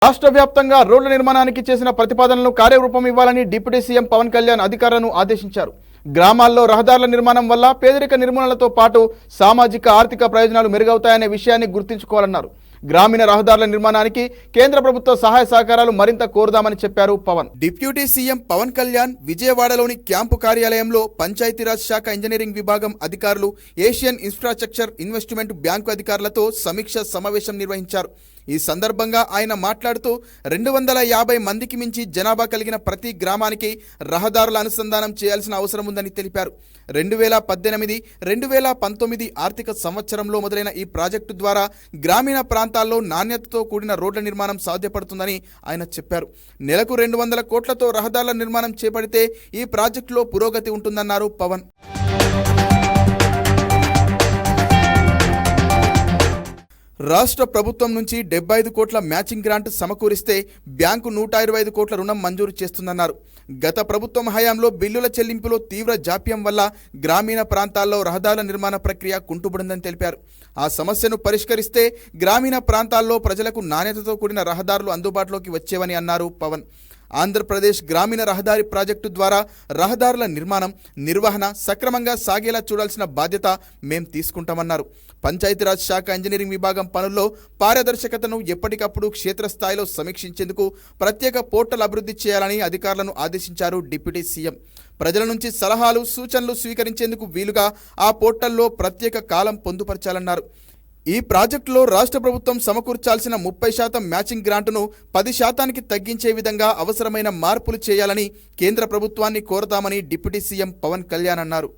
రాష్ట్ర వ్యాప్తంగా రోడ్ల నిర్మాణానికి చేసిన ప్రతిపాదనలను కార్యరూపం ఇవ్వాలని డిప్యూటీ సీఎం పవన్ కళ్యాణ్ అధికారులను ఆదేశించారు. గ్రామాల్లో రహదారుల నిర్మాణం వల్ల పేదరిక నిర్మూలనతో పాటు సామాజిక ఆర్థిక ప్రయోజనాలు మెరుగవుతాయనే విషయాన్ని గుర్తుంచుకోవాలన్నారు. గ్రామీణ రహదారుల నిర్మాణానికి కేంద్ర ప్రభుత్వ సహాయ సహకారాలు మరింత కోరుదామని చెప్పారు పవన్. డిప్యూటీ సీఎం పవన్ కళ్యాణ్ విజయవాడలోని క్యాంపు కార్యాలయంలో పంచాయతీరాజ్ శాఖ ఇంజనీరింగ్ విభాగం అధికారులు, ఏషియన్ ఇన్ఫ్రాస్ట్రక్చర్ ఇన్వెస్ట్మెంట్ బ్యాంకు అధికారులతో సమీక్ష సమావేశం నిర్వహించారు. ఈ సందర్భంగా ఆయన మాట్లాడుతూ 250 మందికి మించి జనాభా కలిగిన ప్రతి గ్రామానికి రహదారుల అనుసంధానం చేయాల్సిన అవసరం ఉందని తెలిపారు. 2018-2019 ఆర్థిక సంవత్సరంలో మొదలైన ఈ ప్రాజెక్టు ద్వారా గ్రామీణ ప్రాంతాల్లో నాణ్యతతో కూడిన రోడ్ల నిర్మాణం సాధ్యపడుతుందని ఆయన చెప్పారు. నెలకు 200 కోట్లతో రహదారుల నిర్మాణం చేపడితే ఈ ప్రాజెక్టులో పురోగతి ఉంటుందన్నారు పవన్. రాష్ట్ర ప్రభుత్వం నుంచి 75 కోట్ల మ్యాచింగ్ గ్రాంట్ సమకూరిస్తే బ్యాంకు 125 కోట్ల రుణం మంజూరు చేస్తుందన్నారు. గత ప్రభుత్వం హయాంలో బిల్లుల చెల్లింపులో తీవ్ర జాప్యం వల్ల గ్రామీణ ప్రాంతాల్లో రహదారుల నిర్మాణ ప్రక్రియ కుంటుపడిందని తెలిపారు. ఆ సమస్యను పరిష్కరిస్తే గ్రామీణ ప్రాంతాల్లో ప్రజలకు నాణ్యతతో కూడిన రహదారులు అందుబాటులోకి వచ్చేవని అన్నారు పవన్. ఆంధ్రప్రదేశ్ గ్రామీణ రహదారి ప్రాజెక్టు ద్వారా రహదారుల నిర్మాణం, నిర్వహణ సక్రమంగా సాగేలా చూడాల్సిన బాధ్యత మేం తీసుకుంటామన్నారు. పంచాయతీరాజ్ శాఖ ఇంజనీరింగ్ విభాగం పనుల్లో పారదర్శకతను ఎప్పటికప్పుడు క్షేత్రస్థాయిలో సమీక్షించేందుకు ప్రత్యేక పోర్టల్ అభివృద్ధి చేయాలని అధికారులను ఆదేశించారు డిప్యూటీ సీఎం. ప్రజల నుంచి సలహాలు, సూచనలు స్వీకరించేందుకు వీలుగా ఆ పోర్టల్లో ప్రత్యేక కాలం పొందుపరచాలన్నారు. ఈ ప్రాజెక్టులో రాష్ట్ర ప్రభుత్వం సమకూర్చాల్సిన 30% మ్యాచింగ్ గ్రాంటును 10%కి తగ్గించే విధంగా అవసరమైన మార్పులు చేయాలని కేంద్ర ప్రభుత్వాన్ని కోరతామని డిప్యూటీ సీఎం పవన్ కళ్యాణ్ అన్నారు.